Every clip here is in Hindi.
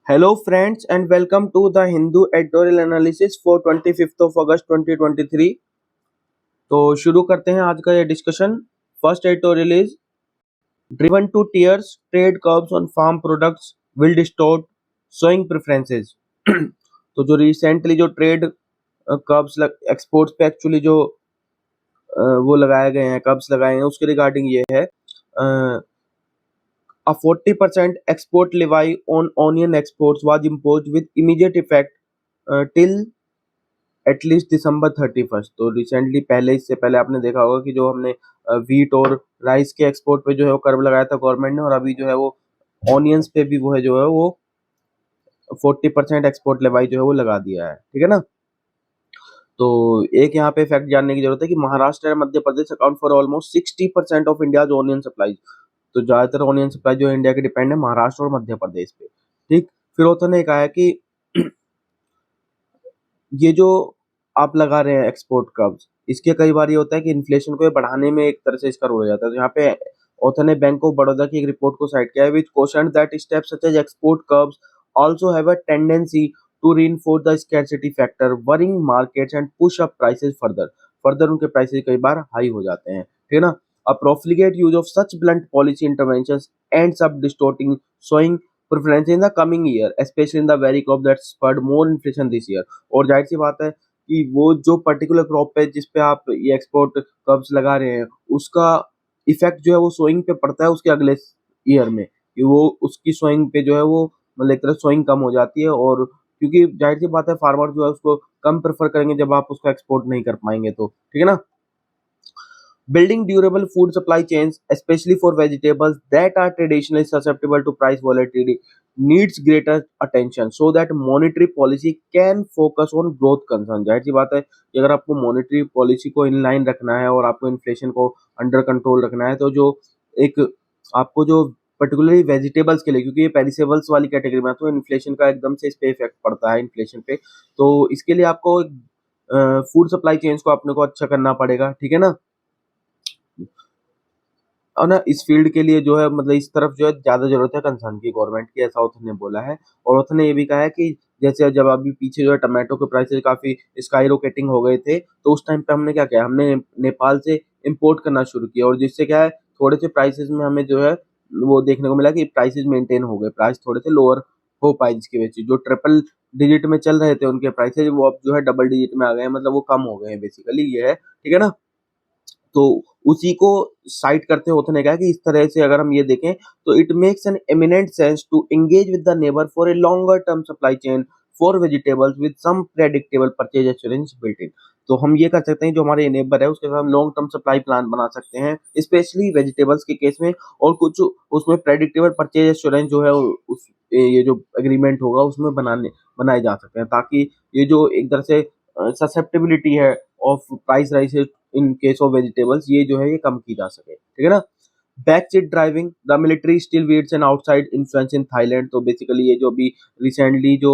Hello friends and welcome to the Hindu editorial analysis for 25th of August 2023। तो शुरू करते हैं आज का ये discussion. First editorial is driven to tiers trade curbs on farm products will distort sowing preferences. तो जो रिसेंटली जो ट्रेड कर्व्स एक्सपोर्ट्स पे एक्चुअली जो वो लगाए गए हैं, कर्व्स लगाए हैं, उसके रिगार्डिंग ये है a 40% export levy on onion exports was imposed with immediate effect till at least December 31st। तो रिसेंटली पहले इससे पहले आपने देखा होगा कि जो हमने वीट और राइस के एक्सपोर्ट पे जो है वो कर्व लगाया था गवर्नमेंट ने, और अभी जो है वो ऑनियंस पे भी वो है जो है वो 40% एक्सपोर्ट लेवाई जो है वो लगा दिया है। ठीक है ना। तो एक यहाँ पे फैक्ट जानने की जरूरत है कि महाराष्ट्र और Madhya Pradesh account for almost 60% of India onion supply. तो ज्यादातर ऑनियन सप्लाई जो इंडिया के डिपेंड है महाराष्ट्र और मध्य प्रदेश पे। ठीक। फिर होता ने कहा है कि ये जो आप लगा रहे हैं एक्सपोर्ट कर्व्स, इसके कई बार ये होता है कि इन्फ्लेशन को ये बढ़ाने में एक तरह से इसका रोल हो जाता है। तो यहाँ पे ऑथर ने बैंक ऑफ बड़ौदा की एक रिपोर्ट को साइट किया है which question that steps such as export curves also have a tendency to reinforce the scarcity factor worrying markets and push up prices further. Further उनके प्राइसेस कई बार हाई हो जाते हैं। ठीक है ना। A profligate use of such blunt policy interventions ends up distorting showing preference in the coming year, especially in the very crop that spurred more inflation this year। और जाहिर सी बात है कि वो जो पर्टिकुलर क्रॉप पे जिस पे आप ये एक्सपोर्ट कर्व्स लगा रहे हैं, उसका इफेक्ट जो है वो सोइंग पे पड़ता है उसके अगले ईयर में, कि वो उसकी सोइंग पे जो है वो मतलब एक तरह सोइंग कम हो जाती है। और क्योंकि जाहिर सी बात है फार्मर जो है उसको कम प्रेफर करेंगे जब आप उसको एक्सपोर्ट नहीं कर पाएंगे तो। ठीक है ना। Building durable food supply chains, especially for vegetables that are traditionally susceptible to price volatility, needs greater attention so that monetary policy can focus on growth concern। जाहिर सी बात है कि अगर आपको मॉनेटरी पॉलिसी को इन लाइन रखना है और आपको इन्फ्लेशन को अंडर कंट्रोल रखना है, तो जो एक आपको जो पर्टिकुलरली वेजिटेबल्स के लिए, क्योंकि ये पेरिसेबल्स वाली कैटेगरी में है, तो इन्फ्लेशन का एकदम से इस पे इफेक्ट पड़ता है इन्फ्लेशन पे। तो इसके लिए आपको फूड सप्लाई चेन्स को अपने को अच्छा करना पड़ेगा। ठीक है ना। और ना इस फील्ड के लिए जो है मतलब इस तरफ जो है ज्यादा जरूरत है कंसर्न की गवर्नमेंट की, ऐसा ऑथर ने बोला है। और ऑथर ने ये भी कहा है कि जैसे जब अभी पीछे जो है टमाटो के प्राइसेस काफी स्काई रॉकेटिंग हो गए थे, तो उस टाइम पे हमने क्या किया, हमने नेपाल से इंपोर्ट करना शुरू किया, और जिससे क्या है थोड़े से प्राइसेस में हमें जो है वो देखने को मिला कि प्राइसेस मेंटेन हो गए, प्राइस थोड़े से लोअर हो पाए, जिसकी वजह से जो ट्रिपल डिजिट में चल रहे थे उनके प्राइसेस वो अब जो है डबल डिजिट में आ गए हैं, मतलब वो कम हो गए हैं, बेसिकली ये है। ठीक है ना। तो उसी को साइट करते होते ने कहा कि इस तरह से अगर हम ये देखें तो it makes an eminent sense to engage with the neighbour for a longer term supply chain for vegetables with some predictable purchase assurance built in. तो हम ये कर सकते हैं, जो हमारे नेबर है उसके साथ हम लॉन्ग टर्म सप्लाई प्लान बना सकते हैं, स्पेशली वेजिटेबल्स के केस में। और कुछ उसमें प्रेडिक्टेबल परचेज एश्योरेंस जो है उस ये जो एग्रीमेंट होगा उसमें बनाए जा सकते हैं, ताकि ये जो एक तरह से ससेप्टेबिलिटी है of price राइसेस in case of vegetables, ये जो है ये कम की जा सके। ठीक है ना। Back seat driving the military still weeds an outside influence in Thailand. तो बेसिकली ये जो भी रिसेंटली जो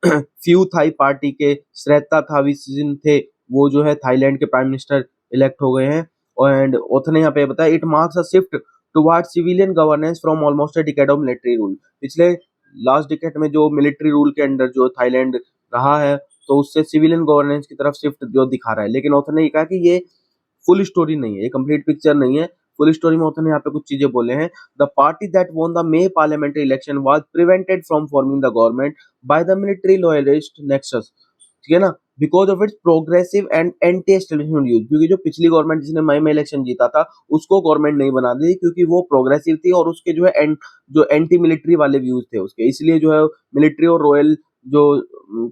फ्यू थाई पार्टी के श्रेता थाविसिन थे, वो जो है थाईलैंड के प्राइम मिनिस्टर इलेक्ट हो गए हैं। एंड ऑथर ने यहाँ पे बताया it marks a shift toward civilian governance from almost a decade of military rule. पिछले लास्ट डिकेड में जो मिलिट्री रूल के अंडर जो थाईलैंड रहा है, तो उससे सिविलियन गवर्नेंस की तरफ शिफ्ट जो दिखा रहा है। लेकिन ऑथर ने ये कहा कि ये फुल स्टोरी नहीं है, ये कंप्लीट पिक्चर नहीं है। फुल स्टोरी में ऑथर ने यहाँ पे कुछ चीजें बोले हैं। The party that won the may parliamentary election was prevented from forming the government by the military loyalist nexus. ठीक है ना। Because of its progressive and anti establishment use, क्योंकि जो पिछली गवर्नमेंट जिसने मई में इलेक्शन जीता था उसको गवर्नमेंट नहीं बना दी, क्योंकि वो प्रोग्रेसिव थी और उसके जो है जो एंटी मिलिट्री वाले व्यूज थे उसके, इसलिए जो है मिलिट्री और रॉयल जो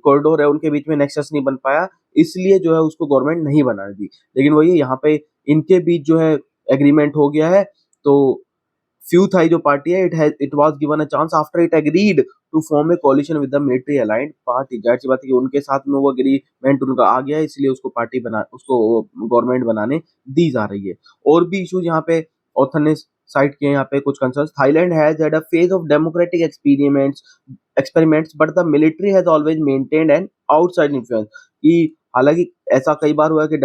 कॉरिडोर है उनके बीच में नेक्सस नहीं बन पाया, इसलिए जो है उसको गवर्नमेंट नहीं बना दी। लेकिन वही यहाँ पे इनके बीच जो है एग्रीमेंट हो गया है। तो फ्यू थाई जो पार्टी है it was given a chance after it agreed to form a coalition with the military aligned party. जाहिर सी बात है कि उनके साथ में वो एग्रीमेंट उनका आ गया है, इसलिए उसको पार्टी बना उसको गवर्नमेंट बनाने दी जा रही है। और भी इश्यूज यहाँ पे ऑथर ने साइट किए, यहाँ पे कुछ concerns. Thailand has had a phase of democratic experiments but the military has always maintained an outside influence. कि हालांकि ऐसा कई बार हुआ है कि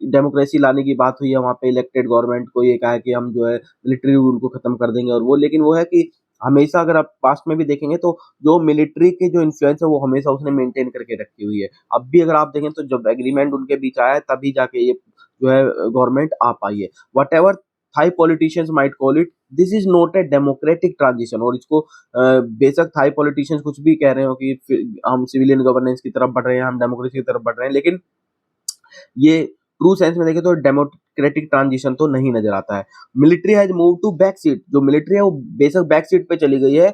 डेमोक्रेसी लाने की बात हुई है, वहां पे इलेक्टेड गवर्नमेंट को ये कहा है कि हम जो है मिलिट्री रूल को खत्म कर देंगे और वो, लेकिन वो है कि हमेशा अगर आप पास्ट में भी देखेंगे तो जो मिलिट्री के जो इन्फ्लुएंस है वो हमेशा उसने मेंटेन करके रखी हुई है। अब भी अगर आप देखें तो जब एग्रीमेंट उनके बीच आया है तभी जाके ये जो है गवर्नमेंट आ पाई है। Whatever Thai politicians might call it, this is not a democratic transition. और इसको बेशक थाई पॉलिटिशियंस कुछ भी कह रहे हो कि हम सिविलियन गवर्नेंस की तरफ बढ़ रहे हैं, हम डेमोक्रेसी की तरफ बढ़ रहे हैं, लेकिन ये ट्रू सेंस में देखें तो डेमोक्रेटिक ट्रांजिशन तो नहीं नजर आता है। Military has move to back seat, जो मिलिट्री है वो बेशक बैक सीट पे चली गई है,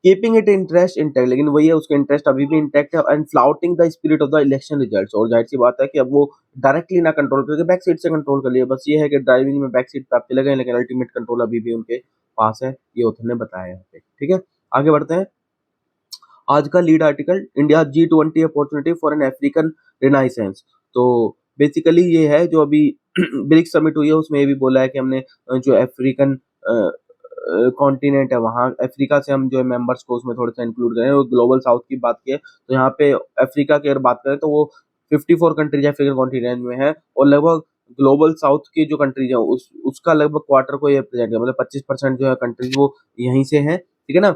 कीपिंग इट इंटरेस्ट इंटैक्ट, लेकिन वही है उसका इंटरेस्ट अभी भी इंटैक्ट है, and flouting the spirit of the election results. और जाहिर सी बात है कि अब वो डायरेक्टली ना कंट्रोल करके बैक सीट से कंट्रोल कर लिया। बस ये है कि ड्राइविंग में बैक सीट पे आप चले गए, लेकिन अल्टीमेट कंट्रोल अभी भी उनके पास है, ये उन्होंने बताया यहाँ पे। ठीक है, आगे बढ़ते हैं। आज का lead article, India G20 opportunity for an African renaissance. तो बेसिकली ये है जो अभी ब्रिक्स समिट हुई है उसमें ये भी बोला है कि हमने जो अफ्रीकन कॉन्टिनेंट है वहाँ अफ्रीका से हम जो है मेंबर्स को उसमें थोड़ा सा इंक्लूड करें। और ग्लोबल साउथ की बात की है तो यहाँ पे अफ्रीका की अगर बात करें तो वो 54 कंट्रीज अफ्रीकन कॉन्टिनेंट में है, और लगभग ग्लोबल साउथ की जो कंट्रीज है उसका लगभग क्वार्टर को ये रिप्रेजेंट है, मतलब 25% जो है कंट्रीज वो यहीं से है। ठीक है ना।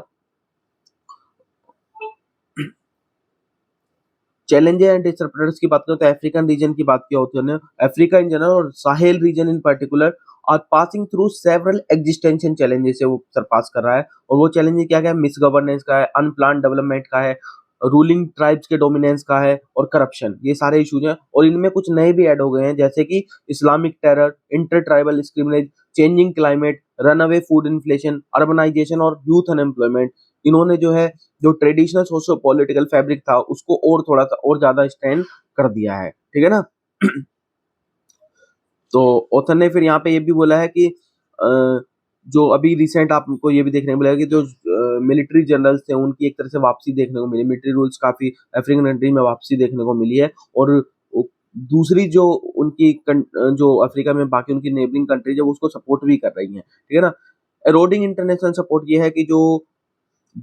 चैलेंजेस एंड डिसरप्टर्स की बात करें तो अफ्रीकन रीजन की बात किया होती है, अफ्रीका इन जनरल और Sahel region in particular are passing through several existential challenges से वो सरपास कर रहा है। और वो चैलेंज क्या क्या है, मिस गवर्नेंस का है, अनप्लान डेवलपमेंट का है, रूलिंग ट्राइब्स के डोमिनेंस का है, और करप्शन, ये सारे इश्यूज हैं। और इनमें कुछ नए भी ऐड हो गए हैं जैसे कि Islamic terror, inter tribal discriminate, changing climate, run away food inflation, urbanisation और यूथ अनएम्प्लॉयमेंट। इन्होंने जो है जो ट्रेडिशनल सोशो पॉलिटिकल फैब्रिक था उसको और थोड़ा सा और ज्यादा स्ट्रेंथ कर दिया है। ठीक है ना। तो ऑथर ने फिर यहाँ पे ये भी बोला है कि जो अभी रिसेंट आपको ये भी देखने को मिलेगा कि जो मिलिट्री जनरल्स थे उनकी एक तरह से वापसी देखने को मिली, मिलिट्री रूल्स काफी अफ्रीकन कंट्री में वापसी देखने को मिली है। और दूसरी जो उनकी जो अफ्रीका में बाकी उनकी नेबरिंग कंट्रीज है वो उसको सपोर्ट भी कर रही है। ठीक है ना। एरोडिंग इंटरनेशनल सपोर्ट ये है कि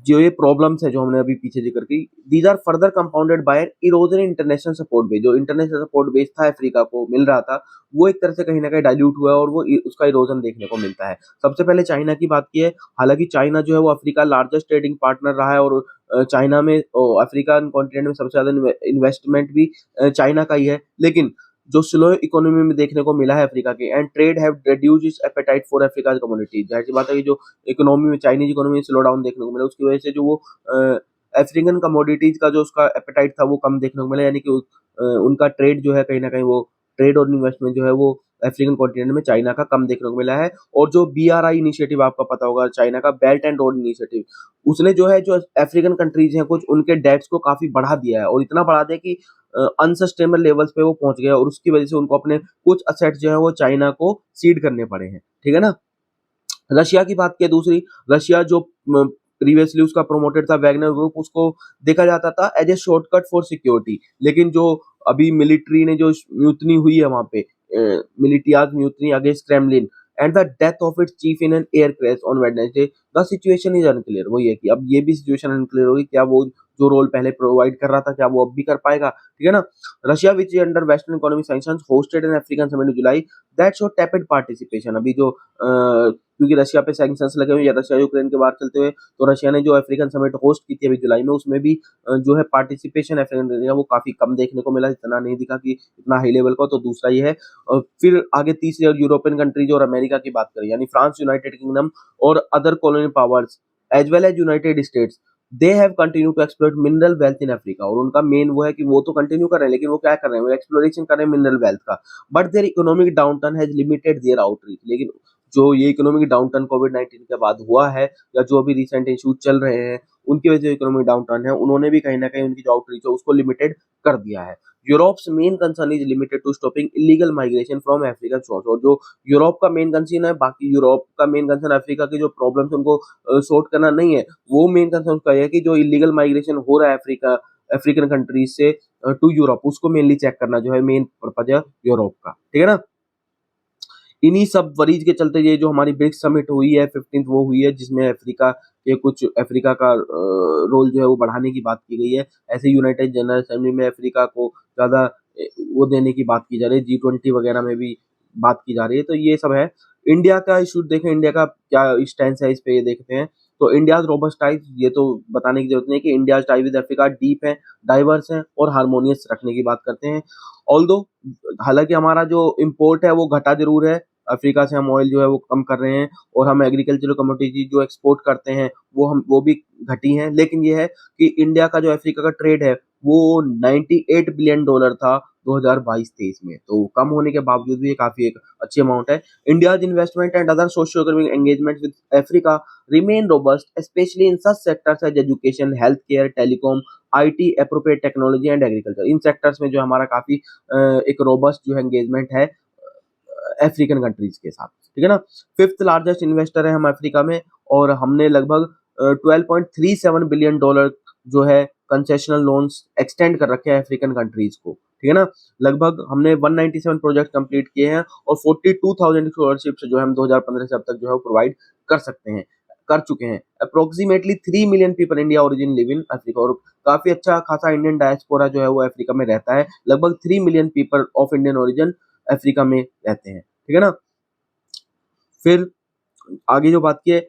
जो ये प्रॉब्लम्स है जो हमने अभी पीछे जिक्र की, these are further compounded by erosion international support base. जो इंटरनेशनल सपोर्ट बेस था अफ्रीका को मिल रहा था वो एक तरह से कहीं ना कहीं डाइल्यूट हुआ है और वो उसका इरोजन देखने को मिलता है। सबसे पहले चाइना की बात की है, हालांकि चाइना जो है वो अफ्रीका लार्जेस्ट ट्रेडिंग पार्टनर रहा है, और चाइना में अफ्रीकन कॉन्टिनेंट में सबसे ज्यादा इन्वेस्टमेंट भी चाइना का ही है। लेकिन जो स्लो इकोनॉमी में देखने को मिला है अफ्रीका के, and trade have reduced it's apatite for Africa community. जाहिर सी बात है कि जो इकोनॉमी में चाइनीज इकोनॉमी में स्लो डाउन देखने को मिला उसकी वजह से जो वो अफ्रीकन कमोडिटीज का जो उसका एपेटाइट था वो कम देखने को मिला, यानी कि उनका ट्रेड जो है कहीं ना कहीं वो ट्रेड और इन्वेस्टमेंट जो है वो अफ्रीकन कॉन्टिनेंट में चाइना का कम देखने को मिला है। और जो BRI इनिशिएटिव आपका पता होगा चाइना का, बेल्ट एंड रोड इनिशिएटिव, उसने जो है जो अफ्रीकन कंट्रीज हैं कुछ उनके डेट्स को काफी बढ़ा दिया है, और इतना बढ़ा दिया कि अनसस्टेनेबल लेवल्स पे वो पहुंच गया, और उसकी वजह से उनको अपने कुछ असेट्स जो है वो चाइना को सीड करने पड़े हैं। ठीक है ना। रशिया की बात किया दूसरी, रशिया जो प्रीवियसली उसका प्रोमोटेड था वैगनर ग्रुप, उसको देखा जाता था as a shortcut for security. लेकिन जो अभी मिलिट्री ने जो म्यूटनी हुई है वहां पे, militia's mutiny against Kremlin and the death of its chief in an air crash on Wednesday, the situation is unclear. वही है कि अब ये भी सिचुएशन अनक्लियर होगी, क्या वो जो रोल पहले प्रोवाइड कर रहा था क्या वो अब भी कर पाएगा। ठीक है ना। Russia which under western economic sanctions hosted an African summit in July that show tepid participation. अभी जो क्योंकि रशिया पे सैंक्शंस लगे हुए या रशिया यूक्रेन के बाहर चलते हुए, तो रशिया ने जो अफ्रीकन समिट होस्ट की थी अभी जुलाई में, उसमें भी जो है पार्टिसिपेशन अफ्रीकन कंट्री का वो काफी कम देखने को मिला, इतना नहीं दिखा कि इतना हाई लेवल का। तो दूसरा ये है। और फिर आगे तीसरी और यूरोपियन कंट्रीज और अमेरिका की बात करें, यानी फ्रांस, यूनाइटेड किंगडम और other colonial powers as well as United States, they have continue to explore mineral wealth in Africa. और उनका मेन वो है कि वो तो कंटिन्यू कर रहे हैं, लेकिन वो क्या कर रहे हैं, वो एक्सप्लोरेशन कर रहे हैं मिनरल वेल्थ का। But their economic downturn has limited their outreach. लेकिन जो ये इकोनॉमिक डाउनटर्न कोविड-19 के बाद हुआ है, या जो अभी रिसेंट इश्यूज चल रहे हैं उनकी वजह से इकोनॉमिक डाउनटर्न है, उन्होंने भी कहीं ना कहीं उनकी जो आउटरीच है उसको लिमिटेड कर दिया है। Europe's main concern is limited to stopping illegal migration from African shores. और जो यूरोप का मेन कंसर्न है, बाकी यूरोप का मेन कंसर्न अफ्रीका की जो प्रॉब्लम्स उनको सॉर्ट करना नहीं है, वो मेन कंसर्न उसका है कि जो इलीगल माइग्रेशन हो रहा है अफ्रीकन कंट्रीज से टू यूरोप, उसको मेनली चेक करना जो है मेन पर्पज है यूरोप का। ठीक है ना। इन्हीं सब वरीज के चलते ये जो हमारी ब्रिक्स समिट हुई है 15th वो हुई है, जिसमें अफ्रीका का रोल जो है वो बढ़ाने की बात की गई है। ऐसे यूनाइटेड जनरल असेंबली में अफ्रीका को ज्यादा वो देने की बात की जा रही है, G20 वगैरह में भी बात की जा रही है। तो ये सब है। इंडिया का इशू देखें, इंडिया का क्या स्टैंड है इस पे ये देखते हैं। तो इंडियाज रोबस्ट टाइज, ये तो बताने की जरूरत नहीं है कि India's ties with Africa deep है, डाइवर्स है और हार्मोनियस रखने की बात करते हैं। ऑल्दो हालांकि हमारा जो इम्पोर्ट है वो घटा जरूर है, अफ्रीका से हम ऑयल जो है वो कम कर रहे हैं, और हम एग्रीकल्चरल कमोडिटी जो एक्सपोर्ट करते हैं वो भी घटी हैं, लेकिन ये है कि इंडिया का जो अफ्रीका का ट्रेड है वो 98 बिलियन डॉलर था 2022-23 में, तो कम होने के बावजूद भी ये काफी एक अच्छी अमाउंट है। India's investment and other socio economic engagement with Africa remain robust, specially in such sectors as education, health care, telecom, IT, appropriate technology and agriculture. इन सेक्टर्स में जो हमारा काफी एक रोबस्ट जो एंगेजमेंट है अफ्रीकन कंट्रीज के साथ, ठीक है ना। फिफ्थ लार्जेस्ट इन्वेस्टर है हम अफ्रीका में, और हमने लगभग 12.37 बिलियन डॉलर जो है कंसेशनल लोन्स एक्सटेंड कर रखे हैं अफ्रीकन कंट्रीज को, ठीक है ना। लगभग हमने 197 प्रोजेक्ट कंप्लीट किए हैं और 42,000 स्कॉलरशिप जो है हम 2015 से अब तक जो है प्रोवाइड कर चुके हैं। Approximately 3 million people India origin live in Africa, और काफी अच्छा खासा इंडियन डायस्पोरा जो है वो अफ्रीका में रहता है। लगभग 3 million people of Indian origin Africa में रहते हैं, ठीक है ना। फिर आगे जो बात की है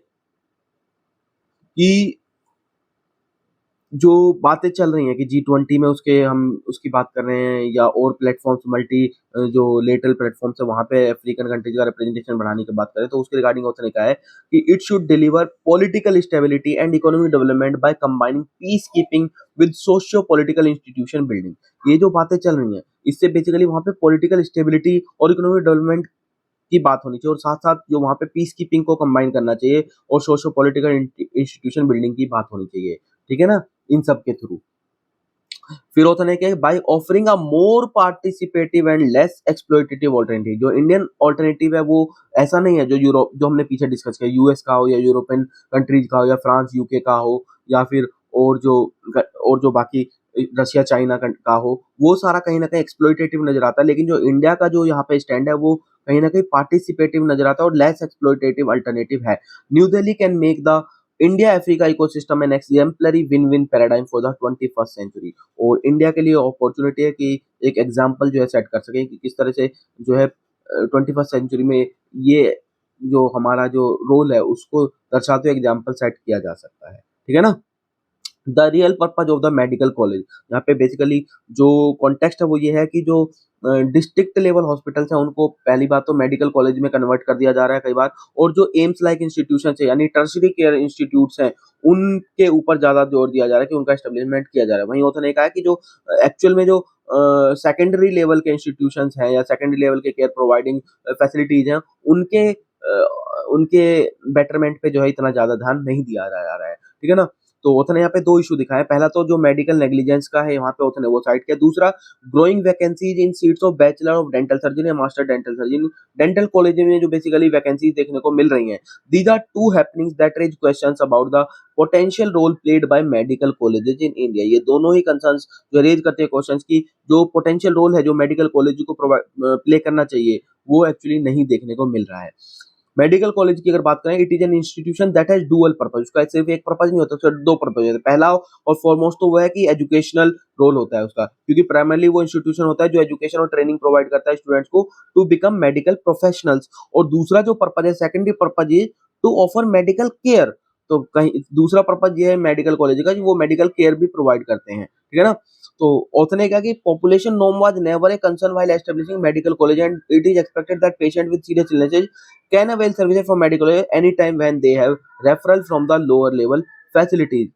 कि जो बातें चल रही हैं कि G20 में हम उसकी बात कर रहे हैं, या और प्लेटफॉर्म्स मल्टी जो लेटरल प्लेटफॉर्म्स है वहां पे अफ्रीकन कंट्रीज का रिप्रेजेंटेशन बढ़ाने की बात करें, तो उसके रिगार्डिंग उसने कहा है कि it should deliver political stability and economic development by combining peace keeping with socio political institution building. ये जो बातें चल रही हैं इससे बेसिकली वहां पे पॉलिटिकल स्टेबिलिटी और इकोनॉमिक डेवलपमेंट की बात होनी चाहिए, और साथ साथ जो वहाँ पे पीस कीपिंग को कंबाइन करना चाहिए और सोशो पॉलिटिकल इंस्टीट्यूशन बिल्डिंग की बात होनी चाहिए, ठीक है ना, इन सब के थ्रू। फिर होता है कि by offering a more participative and less exploitative alternative, जो इंडियन ऑल्टरनेटिव है वो ऐसा नहीं है जो यूरोप, जो हमने पीछे डिस्कस किया, यूएस का हो या यूरोपियन कंट्रीज का हो या फ्रांस यूके का हो, या फिर और जो बाकी रशिया चाइना का हो, वो सारा कहीं ना कहीं एक्सप्लॉइटेटिव नजर आता है, लेकिन जो इंडिया का जो यहाँ पे स्टैंड है वो कहीं ना कहीं पार्टिसिपेटिव नजर आता है और लेस एक्सप्लॉइटेटिव अल्टरनेटिव है। New Delhi can make the India Africa ecosystem an exemplary win win paradigm for the 21st century, और इंडिया के लिए अपॉर्चुनिटी है कि एक एग्जाम्पल जो है सेट कर सके कि किस तरह से जो है 21st सेंचुरी में ये जो हमारा जो रोल है उसको दर्शाते हुए एग्जाम्पल सेट किया जा सकता है, ठीक है ना। The real purpose of the medical college, यहाँ पे बेसिकली जो कॉन्टेक्स्ट है वो ये है कि जो डिस्ट्रिक्ट लेवल हॉस्पिटल्स हैं उनको पहली बात तो मेडिकल कॉलेज में कन्वर्ट कर दिया जा रहा है कई बार, और जो एम्स लाइक इंस्टीट्यूशन है यानी टर्शरी केयर इंस्टीट्यूट्स हैं उनके ऊपर ज्यादा जोर दिया जा रहा है कि उनका एस्टेब्लिशमेंट किया जा रहा है। वहीं होता नहीं कहा है कि जो एक्चुअल में जो सेकेंडरी लेवल के इंस्टीट्यूशंस हैं या सेकेंडरी लेवल के केयर प्रोवाइडिंग फैसिलिटीज हैं उनके बेटरमेंट पे जो है इतना ज्यादा ध्यान नहीं दिया जा रहा है, ठीक है ना। तो उतने यहाँ पे दो इशू दिखाए, पहला तो जो मेडिकल नेग्लिजेंस का है यहाँ पे उतने वो साइड किया, दूसरा growing vacancies in seats of bachelor of dental surgery या master dental surgery dental college में जो बेसिकली वैकेंसीज देखने को मिल रही हैं। These are two happenings that raise questions about the potential role played by medical colleges in India. ये दोनों ही कंसर्न्स जो रेज करते हैं क्वेश्चंस की जो पोटेंशियल रोल है जो मेडिकल कॉलेज को प्ले करना चाहिए वो एक्चुअली नहीं देखने को मिल रहा है। मेडिकल कॉलेज की अगर बात करें, it is an institution that has dual purpose, उसका सिर्फ एक पर्पस नहीं होता, उसका दो पर्पस होते हैं। पहला और फॉरमोस्ट तो वो है कि एजुकेशनल रोल होता है उसका, क्योंकि प्राइमरली वो इंस्टीट्यूशन होता है जो एजुकेशन और ट्रेनिंग प्रोवाइड करता है स्टूडेंट्स को टू बिकम मेडिकल प्रोफेशनल्स, और दूसरा जो पर्पज है secondary purpose is to offer medical care. तो कहीं दूसरा पर्पज ये है मेडिकल कॉलेज का कि वो मेडिकल केयर भी प्रोवाइड करते हैं, ठीक है ना। तो ऑथर ने कहा कि population norm was never a concern while establishing medical college and it is expected that patient with serious illnesses can avail services from medical college anytime when they have referral from the lower level facilities।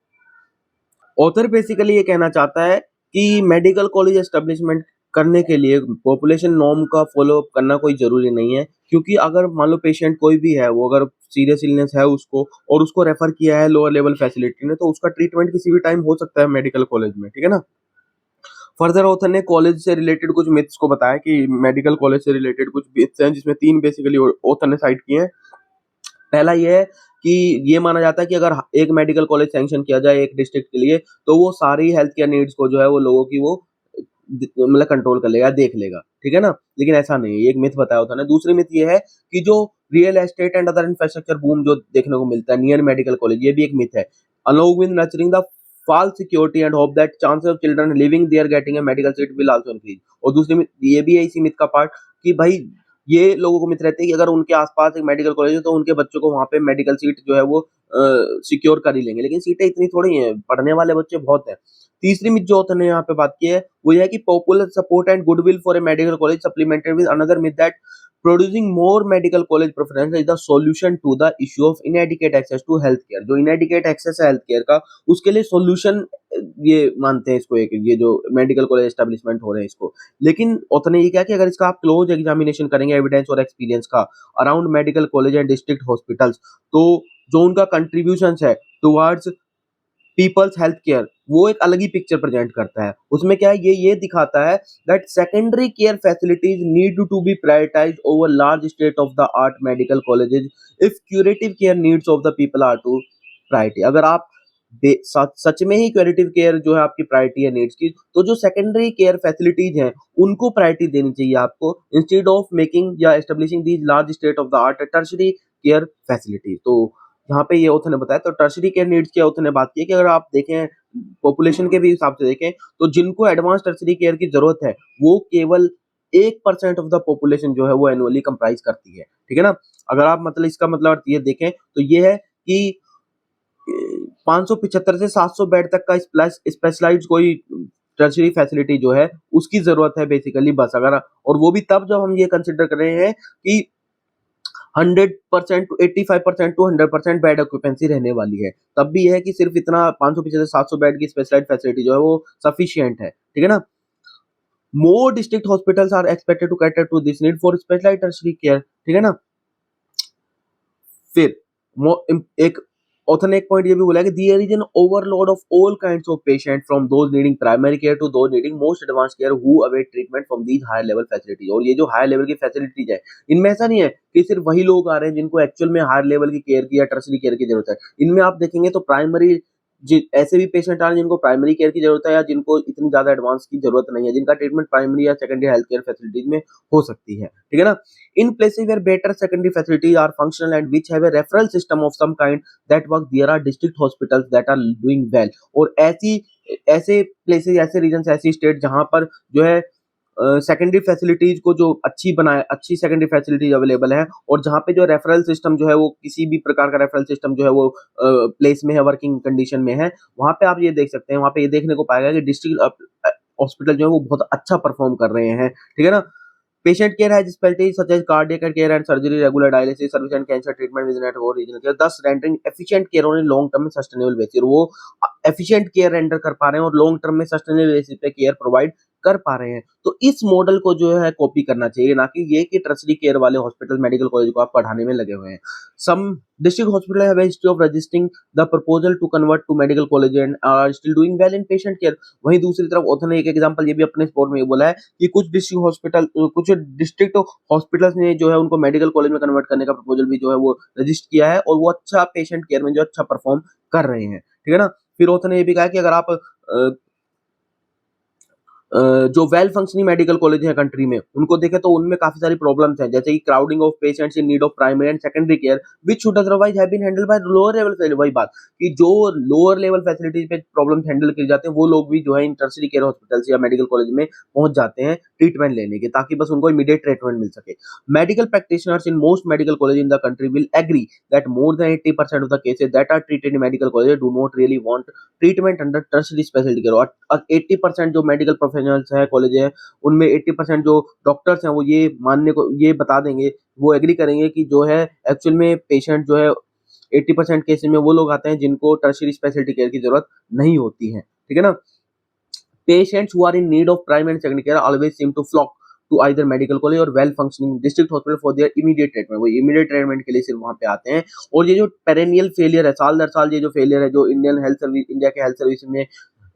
Author basically ये कहना चाहता है कि मेडिकल कॉलेज एस्टेब्लिशमेंट करने के लिए पॉपुलेशन नॉर्म का फॉलो अप करना कोई जरूरी नहीं है, क्योंकि अगर मान लो पेशेंट कोई भी है वो अगर सीरियस इलनेस है उसको और उसको रेफर किया है लोअर लेवल फैसिलिटी ने, तो उसका ट्रीटमेंट किसी भी टाइम हो सकता है मेडिकल कॉलेज में, ठीक है ना। फर्दर ऑथर ने कॉलेज से रिलेटेड कुछ मिथ्स को बताया कि मेडिकल कॉलेज से रिलेटेड कुछ मिथ्स हैं जिसमें तीन बेसिकली ऑथर ने साइट किए हैं। पहला ये है कि ये माना जाता है कि अगर एक मेडिकल कॉलेज सैंक्शन किया जाए एक डिस्ट्रिक्ट के लिए तो वो सारी हेल्थ केयर नीड्स को जो है वो लोगों की वो मतलब कंट्रोल कर लेगा, देख लेगा, ठीक है ना, लेकिन ऐसा नहीं है, ये एक मिथ बताया होता है। दूसरी मिथ ये है कि जो real estate and other infrastructure boom जो देखने को मिलता है नियर मेडिकल कॉलेज, ये भी एक मिथ है। Along with nurturing the false security and hope that chances of children living there getting a medical seat will also increase। और दूसरी मिथ ये भी है इसी मिथ का पार्ट कि भाई ये लोगों को मिथ रहते हैं कि अगर उनके आसपास एक मेडिकल कॉलेज है तो उनके बच्चों को वहां पे मेडिकल सीट जो है वो सिक्योर कर ही लेंगे, लेकिन सीटें इतनी थोड़ी हैं, पढ़ने वाले बच्चे बहुत हैं। तीसरी मिथ जो ऑथर ने यहाँ पे बात की है, वो ये है कि popular support and goodwill for a medical college supplemented with another myth that producing more medical college preference is the solution to the issue of inadequate access to health care। जो inadequate access है health care का, उसके लिए solution ये मानते हैं इसको, एक ये जो मेडिकल कॉलेज एस्टेब्लिशमेंट हो रहे हैं इसको। लेकिन ऑथर ने ये कहा कि अगर इसका आप क्लोज एग्जामिनेशन करेंगे एविडेंस और एक्सपीरियंस का around medical college and district hospitals, तो जो उनका कंट्रीब्यूशन है टुवर्ड्स पीपल्स हेल्थ केयर, वो एक अलग ही पिक्चर प्रेजेंट करता है। उसमें क्या है, ये दिखाता है that secondary care facilities need to be prioritised over large state of the art medical colleges if curative care needs of the people are to priority. अगर आप सच में ही क्यूरेटिव केयर जो है आपकी प्रायोरिटी है नीड्स की, तो जो सेकेंडरी केयर फैसिलिटीज हैं उनको प्रायोरिटी देनी चाहिए आपको, इंस्टेड ऑफ मेकिंग या establishing these large state of the art tertiary care facility. तो यहाँ पे ये ऑथर ने बताया, तो टर्शरी केयर नीड्स की ऑथर ने बात की है कि अगर आप देखें पॉपुलेशन के भी हिसाब से देखें, तो जिनको एडवांस टर्शरी केयर की जरूरत है वो केवल 1% ऑफ द पॉपुलेशन जो है वो एनुअली कंप्राइज करती है, ठीक है ना। अगर आप मतलब इसका मतलब ये देखें तो ये है कि 575 से 700 बेड तक का स्पेशलाइज्ड कोई टर्शरी फैसिलिटी जो है उसकी जरूरत है बेसिकली, बस। अगर और वो भी तब जब हम ये कंसिडर कर रहे हैं कि 100% टू 85% टू 100% बेड ऑक्यूपेंसी रहने वाली है, तब भी यह है कि सिर्फ इतना 550 से 700 बेड की स्पेशलाइज्ड फैसिलिटी जो है वो सफिशिएंट है, ठीक है ना। More district hospitals are expected to cater to this need for specialised tertiary care, ठीक है ना। फिर एक ऑथर ने एक पॉइंट ये भी बोला है कि there is an overload of all kinds of patient from those needing primary care to those needing most advance care who await treatment from these higher level facilities. और ये जो हायर लेवल की फैसिलिटीज है, इनमें ऐसा नहीं है कि सिर्फ वही लोग आ रहे हैं जिनको एक्चुअल में हायर लेवल की केयर की या टर्शरी केयर की जरूरत है। इनमें आप देखेंगे तो प्राइमरी ऐसे भी पेशेंट आ रहे हैं जिनको प्राइमरी केयर की जरूरत है या जिनको इतनी ज्यादा एडवांस की जरूरत नहीं है, जिनका ट्रीटमेंट प्राइमरी या सेकेंडरी हेल्थ केयर फैसिलिटीज में हो सकती है, ठीक है ना। In places where better secondary facilities are functional and which have a referral system of some kind that work, there are district hospitals that are doing well। और ऐसे places, ऐसे regions, ऐसी state जहां पर जो है सेकेंडरी फैसिलिटीज को जो अच्छी सेकेंडरी फैसिलिटीज अवेलेबल है, और जहाँ पे जो रेफरल सिस्टम जो है वो किसी भी प्रकार का रेफरल सिस्टम जो है वो प्लेस में है, वर्किंग कंडीशन में है, वहां पे आप ये देख सकते हैं, वहां पे ये देखने को पाएगा कि डिस्ट्रिक्ट हॉस्पिटल जो है वो बहुत अच्छा परफॉर्म कर रहे हैं, ठीक है ना। Patient care has specialties such as cardiac care and surgery, regular dialysis service and cancer treatment within at or regional care, thus rendering efficient care on a long term में sustainable basis। और वो efficient care render कर पा रहे हैं और long term में sustainable basis पे care provide कर पा रहे हैं। तो इस मॉडल को जो है कॉपी करना चाहिए, ना कि ये कि टर्शरी केयर वाले हॉस्पिटल मेडिकल कॉलेज को आप पढ़ाने में लगे हुए हैं। Some district hospital have a history of resisting the proposal to convert to medical college and are still doing well in patient care। वहीं दूसरी तरफ ऑथर ने एक एग्जांपल ये भी अपने स्पोर्ट में बोला है कि कुछ डिस्ट्रिक्ट हॉस्पिटल्स ने जो है उनको मेडिकल कॉलेज में कन्वर्ट करने का प्रपोजल भी जो है वो रजिस्टर किया है और वो अच्छा पेशेंट केयर में जो अच्छा परफॉर्म कर रहे हैं, ठीक है ना। फिर ऑथर ने ये भी कहा कि अगर आप जो वेल फंक्शनिंग मेडिकल कॉलेज है कंट्री में उनको देखें तो उनमें काफी सारी प्रॉब्लम्स हैं, जैसे कि crowding of patients in need of primary and secondary care which should otherwise have been handled by lower level. वही बात कि जो लोअर लेवल फैसिलिटीज पे प्रॉब्लम्स हैंडल किए जाते हैं वो लोग भी जो है इन टर्शरी केयर हॉस्पिटल्स या मेडिकल कॉलेज में पहुंच जाते हैं ट्रीटमेंट लेने के, ताकि बस उनको इमीडिएट ट्रीटमेंट मिल सके। Medical practitioners in most medical college in the country will agree that more than 80% of the cases that are treated in medical college do not really want treatment under tertiary speciality care. और 80% जो मेडिकल प्रोफेशनल्स है कॉलेज है उनमें 80% जो डॉक्टर्स हैं वो ये बता देंगे, वो एग्री करेंगे कि जो है एक्चुअल में पेशेंट जो है 80% केसेस में वो लोग आते हैं जिनको टर्शरी स्पेशलिटी केयर की जरूरत नहीं होती है, ठीक है ना। Patients who are in need of primary and secondary care always seem to flock to either medical college और well functioning district hospital for their immediate treatment. वो इमीडिएट ट्रीटमेंट के लिए सिर्फ वहां पे आते हैं। और ये जो पेरेनियल फेलियर है, साल दर साल ये जो फेलियर है जो इंडिया के हेल्थ सर्विस में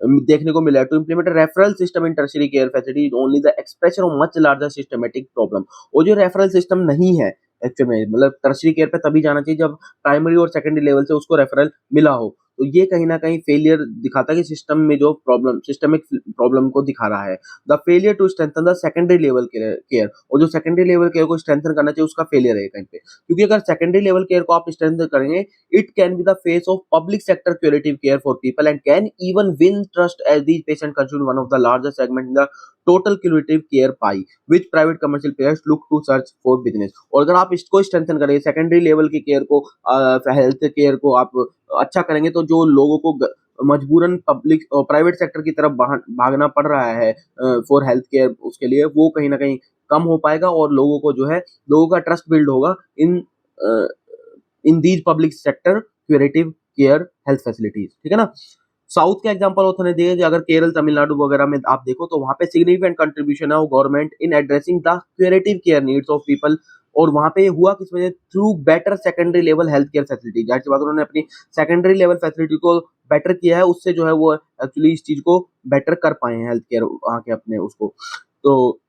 देखने को मिला है, to implement referral system in tertiary care facility is only the expression of much larger systematic problem. और जो रेफरल सिस्टम नहीं है एक्चुअल में, मतलब टर्शरी केयर पे तभी जाना चाहिए जब प्राइमरी और सेकेंडरी लेवल से उसको रेफरल मिला हो, तो ये कहीं ना कहीं फेलियर दिखाता है कि सिस्टम में जो सिस्टमिक प्रॉब्लम को दिखा रहा है। The failure to strengthen the secondary level care, और जो सेकेंडरी लेवल केयर को स्ट्रेंथन करना चाहिए उसका फेलियर है कहीं पे, क्योंकि अगर सेकेंडरी लेवल केयर को आप स्ट्रेंथन करेंगे it can be the face of public sector curative care for people and can even win trust as these patients constitute one of the largest segment in the total curative care pie which private commercial players look to search for business. और अगर आप इसको स्ट्रेंथन करेंगे, सेकेंडरी लेवल की केयर को, हेल्थ केयर को आप अच्छा करेंगे, तो जो लोगों को मजबूरन पब्लिक प्राइवेट सेक्टर की तरफ भागना पड़ रहा है फॉर हेल्थ केयर, उसके लिए वो कहीं ना कहीं कम हो पाएगा और लोगों को जो है, लोगों का ट्रस्ट बिल्ड होगा in in these public sector curative care health facilities. ठीक है ना। साउथ का एग्जांपल उन्होंने दिया कि अगर केरल, तमिलनाडु वगैरह में आप देखो तो वहां पे सिग्निफिकेंट कंट्रीब्यूशन है government in addressing the curative care needs of people. और वहां पे हुआ किस वजह, through better secondary level health care facility. जाहिर सी बात, उन्होंने अपनी सेकेंडरी लेवल फैसिलिटी को बेटर किया है, उससे जो है वो एक्चुअली इस चीज को बेटर कर पाए हैं हेल्थ केयर वहां के अपने उसको। तो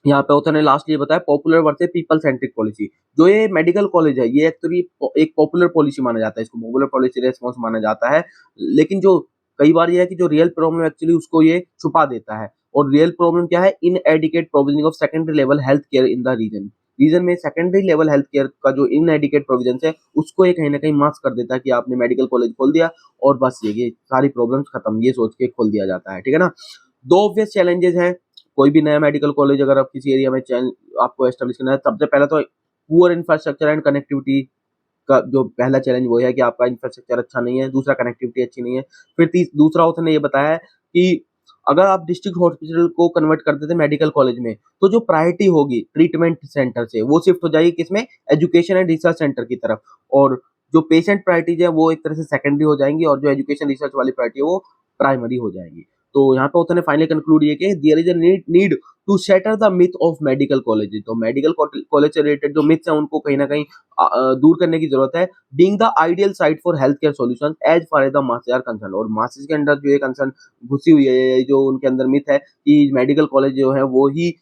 यहाँ पे उन्होंने लास्ट ये बताया popular versus people centric policy. जो ये मेडिकल कॉलेज है, ये एक्चुअली एक पॉपुलर पॉलिसी माना जाता है, इसको पॉपुलर पॉलिसी रेस्पॉन्स माना जाता है। लेकिन जो कई बार ये है कि जो रियल प्रॉब्लम एक्चुअली उसको ये छुपा देता है। और रियल प्रॉब्लम क्या है, in adequate provisioning of secondary level health care in the region में सेकेंडरी लेवल हेल्थ केयर का जो इन एडिकेट प्रोविजन है, उसको ये कहीं ना कहीं मास्क कर देता है कि आपने मेडिकल कॉलेज खोल दिया और बस ये सारी प्रॉब्लम्स खत्म, ये सोच के खोल दिया जाता है। ठीक है ना। दो ऑब्वियस चैलेंजेस हैं कोई भी नया मेडिकल कॉलेज अगर आप किसी एरिया में आपको एस्टेब्लिश करना है। सबसे पहला तो पुअर इंफ्रास्ट्रक्चर एंड कनेक्टिविटी का जो पहला चैलेंज वो है कि आपका इंफ्रास्ट्रक्चर अच्छा नहीं है, दूसरा कनेक्टिविटी अच्छी नहीं है। फिर दूसरा उसने ये बताया है कि अगर आप डिस्ट्रिक्ट हॉस्पिटल को कन्वर्ट कर देते मेडिकल कॉलेज में, तो जो प्रायोरिटी होगी ट्रीटमेंट सेंटर से वो शिफ्ट हो जाएगी किसमें, एजुकेशन एंड रिसर्च सेंटर की तरफ। और जो पेशेंट प्रायोरिटीज है वो एक तरह से सेकेंडरी हो जाएंगी और जो एजुकेशन रिसर्च वाली प्रायोरिटी है वो प्राइमरी हो जाएंगी। तो यहाँ पे उन्होंने फाइनली कंक्लूड ये कि there is a need to shatter the myth of medical college. तो मेडिकल कॉलेज से रिलेटेड जो मिथ्स है उनको कहीं ना कहीं दूर करने की जरूरत है। Being the ideal site for health care solutions as far as the masses are concern. और मासेस के अंदर जो ये कंसर्न घुसी हुई है, जो उनके अंदर मिथ है कि मेडिकल कॉलेज जो है वो ही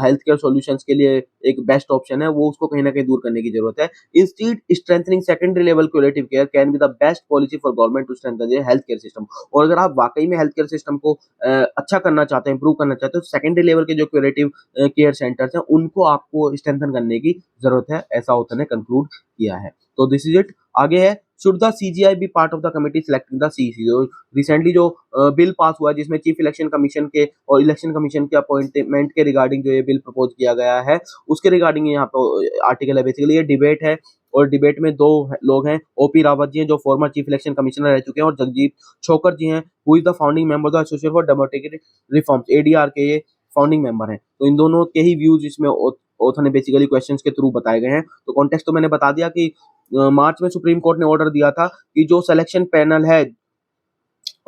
हेल्थ केयर सॉल्यूशंस के लिए एक बेस्ट ऑप्शन है, वो उसको कहीं ना कहीं दूर करने की जरूरत है। Instead strengthening secondary level curative care can be the best policy for government to strengthen the health care system. और अगर आप वाकई में हेल्थ केयर सिस्टम को अच्छा करना चाहते हैं, इंप्रूव करना चाहते हैं, तो सेकेंडरी लेवल के जो क्यूरेटिव केयर सेंटर्स हैं उनको आपको स्ट्रेंथन करने की जरूरत है, ऐसा उन्होंने कंक्लूड किया है। तो दिस इज इट। आगे है, should the CJI be part of the committee selecting the CEC. जो रिसेंटली जो बिल पास हुआ जिसमें चीफ इलेक्शन कमीशन के और इलेक्शन कमीशन के अपॉइंटमेंट के रिगार्डिंग जो ये बिल प्रपोज किया गया है, उसके रिगार्डिंग यहाँ पे आर्टिकल है। बेसिकली ये डिबेट है और डिबेट में दो लोग हैं, ओपी रावत जी हैं जो फॉर्मर चीफ इलेक्शन कमिश्नर रह चुके हैं, और जगदीप छोकर जी हैं who is the founding member the association for democratic reforms, ADR के ये फाउंडिंग मेंबर हैं। तो इन दोनों के ही व्यूज इसमें ओथ ने बेसिकली क्वेश्चंस के थ्रू बताए गए हैं। तो कॉन्टेक्स्ट तो मैंने बता दिया कि मार्च में सुप्रीम कोर्ट ने ऑर्डर दिया था कि जो सिलेक्शन पैनल है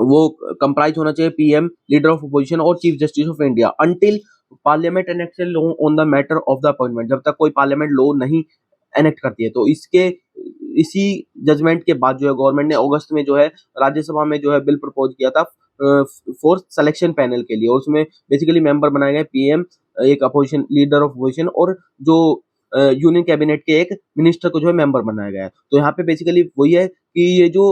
वो कंप्राइज होना चाहिए पीएम, लीडर ऑफ अपोजिशन और chief justice of India until parliament enact law on the matter of the appointment. जब तक कोई पार्लियामेंट लॉ नहीं एनेक्ट करती है। तो इसी जजमेंट के बाद जो है गवर्नमेंट ने अगस्त में जो है राज्यसभा में जो है बिल प्रपोज किया था फॉर सिलेक्शन पैनल के लिए। और उसमें बेसिकली मेंबर बनाए गए पीएम, एक अपोजिशन लीडर ऑफ अपोजिशन और जो यूनियन कैबिनेट के एक मिनिस्टर को जो है मेंबर बनाया गया है। तो यहाँ पे बेसिकली वही है कि ये जो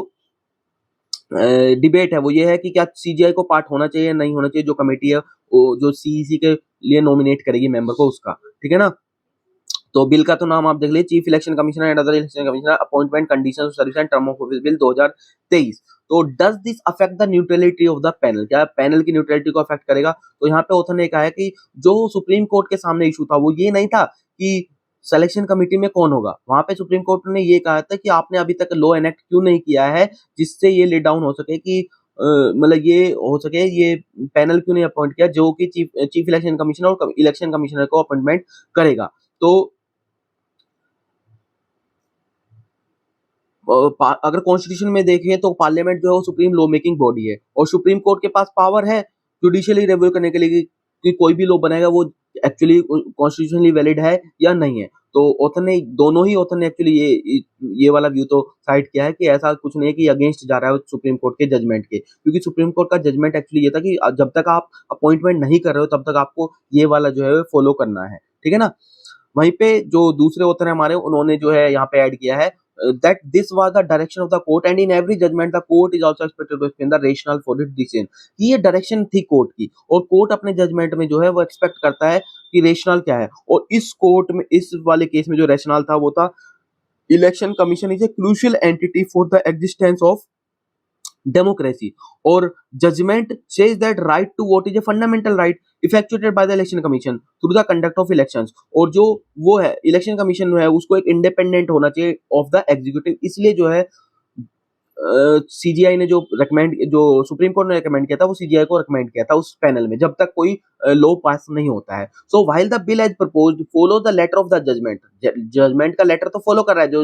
डिबेट है वो ये है कि क्या सीजीआई को पार्ट होना चाहिए या नहीं होना चाहिए। जो कमेटी है वो जो सीईसी के लिए नॉमिनेट करेगी मेंबर को उसका। ठीक है ना। तो बिल का तो नाम आप देख लीजिए, chief election commissioner and other election commissioner appointment conditions of service and term of office bill 2023। तो does this affect the neutrality of the panel, क्या पैनल की न्यूट्रलिटी को अफेक्ट करेगा। तो यहाँ पे ऑथर ने कहा है कि जो सुप्रीम कोर्ट के सामने इशू था वो ये नहीं था कि सिलेक्शन कमेटी में कौन होगा। वहां पे सुप्रीम कोर्ट ने ये कहा था कि आपने अभी तक लॉ एनेक्ट क्यों नहीं किया है जिससे ये लेट डाउन हो सके कि मतलब ये हो सके, ये पैनल क्यों नहीं अपॉइंट किया जो कि चीफ इलेक्शन कमिश्नर और इलेक्शन कमिश्नर को अपॉइंटमेंट करेगा। तो अगर कॉन्स्टिट्यूशन में देखें तो पार्लियामेंट जो है वो सुप्रीम लॉ मेकिंग बॉडी है और सुप्रीम कोर्ट के पास पावर है जुडिशियली रिव्यू करने के लिए कि कोई भी लॉ बनेगा वो एक्चुअली कॉन्स्टिट्यूशनली वैलिड है या नहीं है। तो ऑथर ने दोनों ही ऑथर ने एक्चुअली ये वाला व्यू तो साइड किया है कि ऐसा कुछ नहीं है कि अगेंस्ट जा रहा है सुप्रीम कोर्ट के जजमेंट के, क्योंकि सुप्रीम कोर्ट का जजमेंट एक्चुअली ये था कि जब तक आप अपॉइंटमेंट नहीं कर रहे हो तब तक आपको ये वाला जो है फॉलो करना है। ठीक है ना। वहीं पे जो दूसरे ऑथर है हमारे, उन्होंने जो है यहाँ पे ऐड किया है that this was the direction of the court and in every judgment the court is also expected to explain the rationale for its decision। ये डायरेक्शन थी कोर्ट की और कोर्ट अपने जजमेंट में जो है वो एक्सपेक्ट करता है कि रेशनल क्या है। और इस कोर्ट में इस वाले केस में जो रेशनल था वो था election commission is a crucial entity for the existence of democracy, or judgment says that right to vote is a fundamental right effectuated by the election commission through the conduct of elections। और जो वो है इलेक्शन कमीशन है उसको एक इंडिपेंडेंट होना चाहिए ऑफ द एग्जीक्यूटिव, इसलिए जो है सीजीआई ने जो रेकमेंड जो सुप्रीम कोर्ट ने रेकमेंड किया था वो सीजीआई को रेकमेंड किया था उस पैनल में जब तक कोई लॉ पास नहीं होता है। So while the bill as proposed follow the letter of the judgement, judgement का लेटर तो फॉलो कर रहा है जो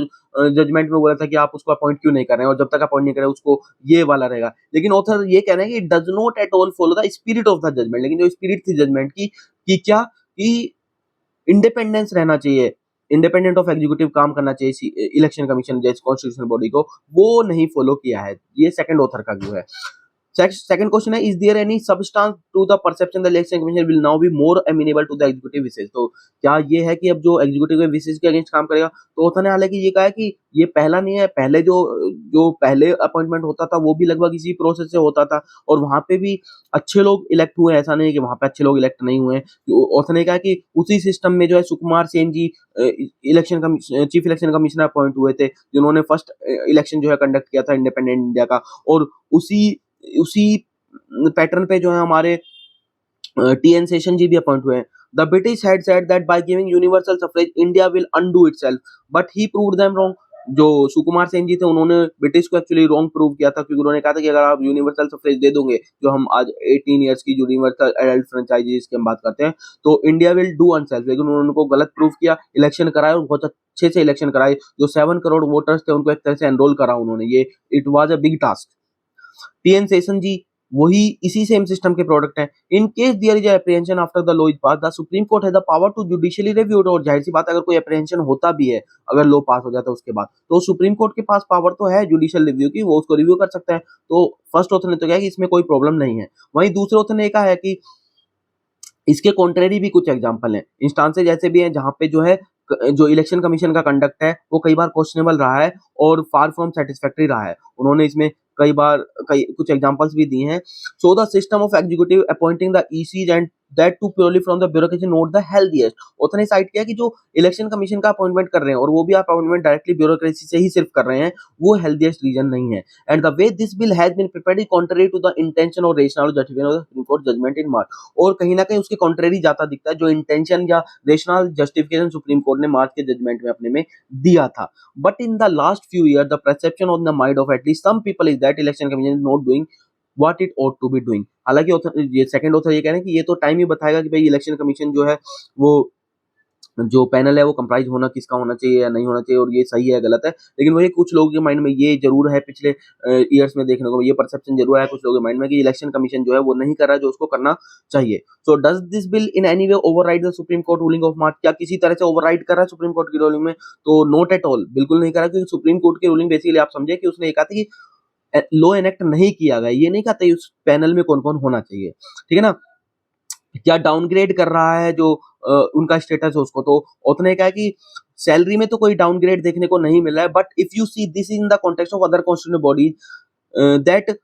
जजमेंट में बोला था कि आप उसको अपॉइंट क्यों नहीं कर रहे हैं और जब तक अपॉइंट नहीं कर रहे उसको ये वाला रहेगा, लेकिन ऑथर ये कह रहे हैं कि does not at all follow the spirit of the judgement. लेकिन जो स्पिरिट थी जजमेंट की कि क्या कि इंडिपेंडेंस रहना चाहिए, इंडिपेंडेंट ऑफ एग्जीक्यूटिव काम करना चाहिए इलेक्शन कमीशन जैसे कॉन्स्टिट्यूशनल बॉडी को, वो नहीं फॉलो किया है। ये सेकंड ऑथर का व्यू है। सेकंड क्वेश्चन है, is there any substance to the perception the election commission will now be more amenable to the executive विशेष। तो क्या ये है कि अब जो एग्जीक्यूटिव के विशेष के अगेंस्ट काम करेगा? तो ऑथर ने हालांकि ये कहा है कि ये पहला नहीं है, पहले जो जो पहले अपॉइंटमेंट होता था वो भी लगभग इसी प्रोसेस से होता था और वहां पे भी अच्छे लोग इलेक्ट हुए, ऐसा नहीं है कि वहां पे अच्छे लोग इलेक्ट नहीं हुए। ऑथर ने कहा कि उसी सिस्टम में जो है Sukumar Sen ji election chief election commissioner appoint हुए थे जिन्होंने फर्स्ट इलेक्शन जो है कंडक्ट किया था इंडिपेंडेंट इंडिया का, और उसी उसी पैटर्न पे जो है हमारे टीएन सेशन जी भी अपॉइंट हुए हैं। The British had said that by giving universal suffrage India will undo itself but he proved them wrong. जो सुकुमार सेन जी थे उन्होंने ब्रिटिश को एक्चुअली रॉन्ग प्रूव किया था क्योंकि उन्होंने कहा था कि अगर आप यूनिवर्सल सफरेज दे दोगे, जो हम आज 18 इयर्स की यूनिवर्सल एडल्ट फ्रेंचाइजीज की हम बात करते हैं, तो इंडिया विल डू अनसेल्फ। लेकिन उन्होंने उनको गलत प्रूव किया, इलेक्शन कराए और बहुत अच्छे से इलेक्शन कराए। जो 7 करोड़ वोटर्स थे उनको एक तरह से एनरोल करा उन्होंने, ये it was a big task. TN Seshan ji वही इसी सेम सिस्टम के प्रोडक्ट हैं। In case there is apprehension after the law is passed the Supreme Court has the power to judicially review it. और जाहिर सी बात है अगर कोई एप्रीहेंशन होता भी है, अगर लॉ पास हो जाता है उसके बाद, तो सुप्रीम कोर्ट के पास पावर तो है जुडिशियल रिव्यू की, वो उसको रिव्यू कर सकता है। तो फर्स्ट ऑथर ने तो कहा कि इसमें कोई प्रॉब्लम नहीं है। वहीं दूसरे ऑथर ने कहा है कि इसके कॉन्ट्रेरी भी कुछ एग्जांपल हैं, इंस्टांसेस ऐसे भी हैं जहां पे जो है जो इलेक्शन कमीशन का कंडक्ट है वो कई बार क्वेश्चनेबल रहा है और फार फ्रॉम सेटिस्फैक्टरी रहा है। उन्होंने इसमें कई कुछ एग्जांपल्स भी दिए हैं। So the system of executive appointing the ECs and that too purely from the bureaucracy not the healthiest. उन्होंने साइड किया कि जो इलेक्शन कमीशन का अपॉइंटमेंट कर रहे हैं और वो भी अपॉइंटमेंट डायरेक्टली ब्यूरोक्रेसी से ही सिर्फ कर रहे हैं, वो हेल्दीएस्ट रीजन नहीं है। And the way this bill has been prepared is contrary to the intention और rational justification of the Supreme Court judgement in March. और कहीं ना कहीं उसके कॉन्ट्ररी जाता दिखता है जो इंटेंशन या रेशनल जस्टिफिकेशन सुप्रीम कोर्ट ने मार्च के जजमेंट में अपने में दिया था। But in the last few year the perception on the mind of at least some people is that election commission is not doing what it ought to be doing. हालांकि ये सेकंड ऑथर ये कह रहे हैं कि ये तो टाइम ही बताएगा कि भाई इलेक्शन कमीशन जो है वो जो पैनल है वो कंप्राइज होना किसका होना चाहिए या नहीं होना चाहिए और ये सही है गलत है। लेकिन वही कुछ लोगों के माइंड में ये जरूर है, पिछले ईयर्स में देखने को ये परसेप्शन जरूर है कुछ लोगों के माइंड में कि इलेक्शन कमीशन जो है वो नहीं कर रहा है जो उसको करना चाहिए। So does this bill in any way override the Supreme court ruling of March? क्या किसी तरह से ओवरराइड कर रहा है सुप्रीम कोर्ट की रूलिंग में? तो नॉट एट ऑल, बिल्कुल नहीं कर रहा, क्योंकि सुप्रीम कोर्ट की रूलिंग बेसिकली आप समझे कि उसने कहा था कि लॉ एनेक्ट नहीं किया गया, ये नहीं कहता उस पैनल में कौन कौन होना चाहिए, ठीक है ना। क्या डाउनग्रेड कर रहा है जो उनका स्टेटस है उसको? तो उतने कहा कि सैलरी में तो कोई डाउनग्रेड देखने को नहीं मिला है, but if you see this in the context of other constitutional bodies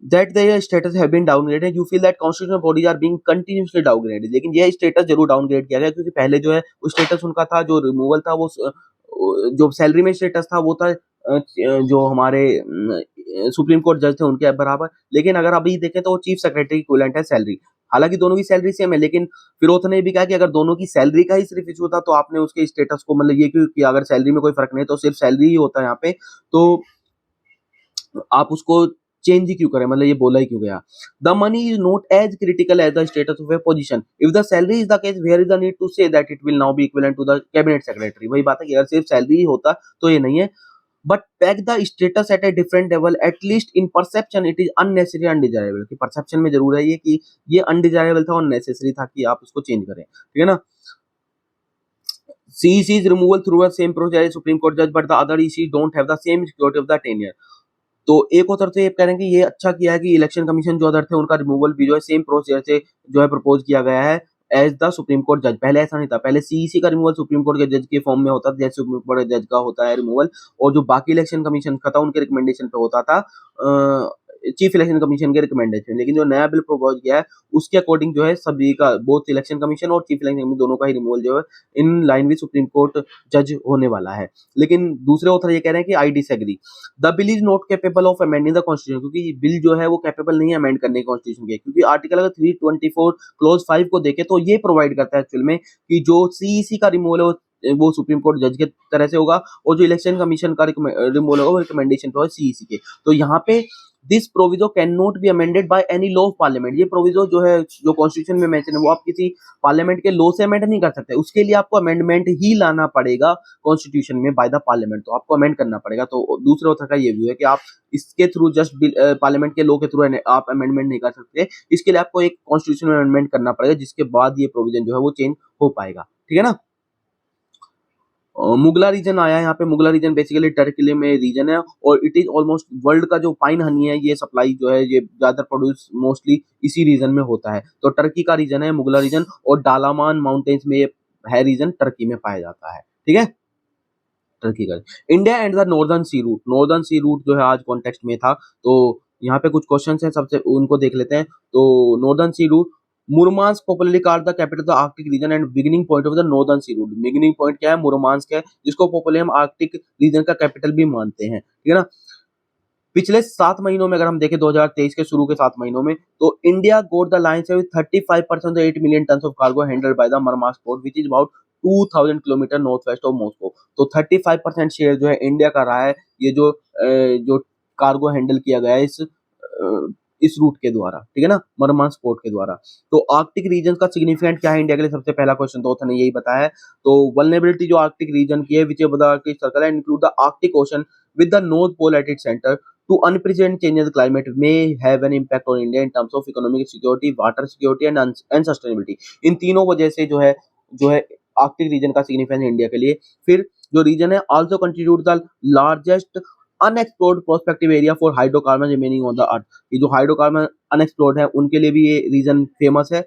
that their status have been downgraded, you feel that constitutional bodies are being continuously downgraded। लेकिन यह स्टेटस जरूर डाउनग्रेड किया गया क्योंकि पहले जो है वो स्टेटस उनका था जो रिमूवल था, वो जो सैलरी में स्टेटस था वो था जो हमारे सुप्रीम कोर्ट जज थे उनके बराबर। लेकिन अगर अभी देखें तो वो चीफ सेक्रेटरी इक्विवेलेंट है सैलरी। हालांकि दोनों की सैलरी सेम है, लेकिन फिरोज ने भी कहा कि अगर दोनों की सैलरी का ही सिर्फ इशू था तो आपने उसके स्टेटस को मतलब ये क्यों किया? अगर सैलरी में कोई फर्क नहीं तो सिर्फ सैलरी ही होता है यहाँ पे, तो आप उसको चेंज ही क्यों करें? मतलब ये बोला ही क्यों गया? The money is not as critical as the status of a position. If the salary is the case where is the need to say that it will now be equivalent to the cabinet secretary. वही बात है कि अगर सिर्फ सैलरी ही होता तो ये नहीं है। But pack the status at a different level, at least in perception it is unnecessary undesirable. कि परसेप्शन में जरूर है ये कि ये अनडिजायरेबल था और नेसेसरी था कि आप उसको चेंज करें, ठीक है ना। CEC's removal through a same process as Supreme Court judge, but the other ECs don't have the same security of the tenure। तो एक ऑथर तो ये कह रहे हैं कि ये अच्छा किया है कि इलेक्शन कमीशन जो अदर थे उनका रिमूवल भी जो है सेम प्रोसीजर से जो है प्रपोज किया गया है एज द सुप्रीम कोर्ट जज। पहले ऐसा नहीं था, पहले सीईसी का रिमूवल सुप्रीम कोर्ट के जज के फॉर्म में होता था जैसे सुप्रीम कोर्ट जज का होता है रिमूवल, और जो बाकी इलेक्शन कमीशन का था उनके रिकमेंडेशन पे होता था चीफ इलेक्शन कमीशन के रिकमेंडेशन। लेकिन जो नया बिल प्रपोज किया है उसके अकॉर्डिंग जो है सभी का, बोथ इलेक्शन कमीशन और चीफ इलेक्शन कमीशन दोनों का ही रिमूवल जो है in line with supreme court जज होने वाला है। लेकिन दूसरे ऑथर ये कह रहे हैं कि I disagree, the bill is not capable of amending the constitution, क्योंकि बिल जो है वो कैपेबल नहीं है अमेंड करने के कॉन्स्टिट्यूशन के, क्योंकि आर्टिकल अगर 324 क्लोज 5 को देखें तो ये प्रोवाइड करता है एक्चुअल में कि जो सीईसी का रिमूवल है वो सुप्रीम कोर्ट जज के तरह से होगा, और जो इलेक्शन कमीशन का रिमूवल होगा वो रिकमेंडेशन पे होगा सीईसी के। तो यहाँ पे this proviso can not be amended by any law of parliament, ये प्रोविजो जो है जो कॉन्स्टिट्यूशन में मेंशन है वो आप किसी पार्लियामेंट के लॉ से अमेंड नहीं कर सकते, उसके लिए आपको अमेंडमेंट ही लाना पड़ेगा कॉन्स्टिट्यूशन में बाय द पार्लियामेंट, तो आपको अमेंड करना पड़ेगा। तो दूसरे ऑथर का ये व्यू है कि आप इसके थ्रू जस्ट पार्लियामेंट के लॉ के थ्रू आप अमेंडमेंट नहीं कर सकते, इसके लिए आपको एक कॉन्स्टिट्यूशन अमेंडमेंट करना पड़ेगा, जिसके बाद ये प्रोविजन जो है वो चेंज हो पाएगा। ठीक है ना। मुगला रीजन आया है यहाँ पे। मुगला रीजन बेसिकली टर्की में रीजन है और इट इज ऑलमोस्ट वर्ल्ड का जो पाइन हनी है ये सप्लाई जो है ये ज्यादा प्रोड्यूस मोस्टली इसी रीजन में होता है। तो टर्की का रीजन है मुगला रीजन, और डालामान माउंटेन्स में ये है रीजन टर्की में पाया जाता है। ठीक है, टर्की का। India and the northern sea route, northern sea route जो है आज कॉन्टेक्स्ट में था, तो यहाँ पे कुछ क्वेश्चन है, सबसे उनको देख लेते हैं। तो northern sea route, Murmansk popularly called the capital of the Arctic region and beginning point of the northern sea route. Beginning point क्या है? मुरमांस्क है, जिसको पॉपुलरली हम आर्कटिक रीजन का कैपिटल भी मानते हैं। ठीक है ना। पिछले 7 महीनों में अगर हम देखें 2023 के शुरू के 7 महीनों में, तो इंडिया गोट द लाइन से 35% 8 million tonne of cargo handled by the Murmansk port which is about 2000 kilometre north west of Moscow. तो 35% शेयर जो है इंडिया का रहा है ये जो कार्गो हैंडल किया गया है इस रूट के द्वारा। ठीक है ना, मरमांस्क पोर्ट के द्वारा। तो आर्कटिक रीजन का सिग्निफिकेंट क्या है इंडिया के लिए? सबसे पहला क्वेश्चन तो ने यही बताया है। तो वल्नरेबिलिटी जो आर्कटिक रीजन की है which Arctic circle and include the Arctic Ocean with the North Pole at its center to unprecedented changes in climate may have an impact on India in terms of economic security, water security and sustainability। इन तीनों वजह से जो है आर्कटिक रीजन का सिग्निफिकेंस इंडिया के लिए। फिर जो रीजन है also contribute the largest unexplored prospective area for hydrocarbon remaining on the earth. ये जो हाइड्रोकार्बन अनएक्सप्लोर्ड है उनके लिए भी ये रीजन फेमस है।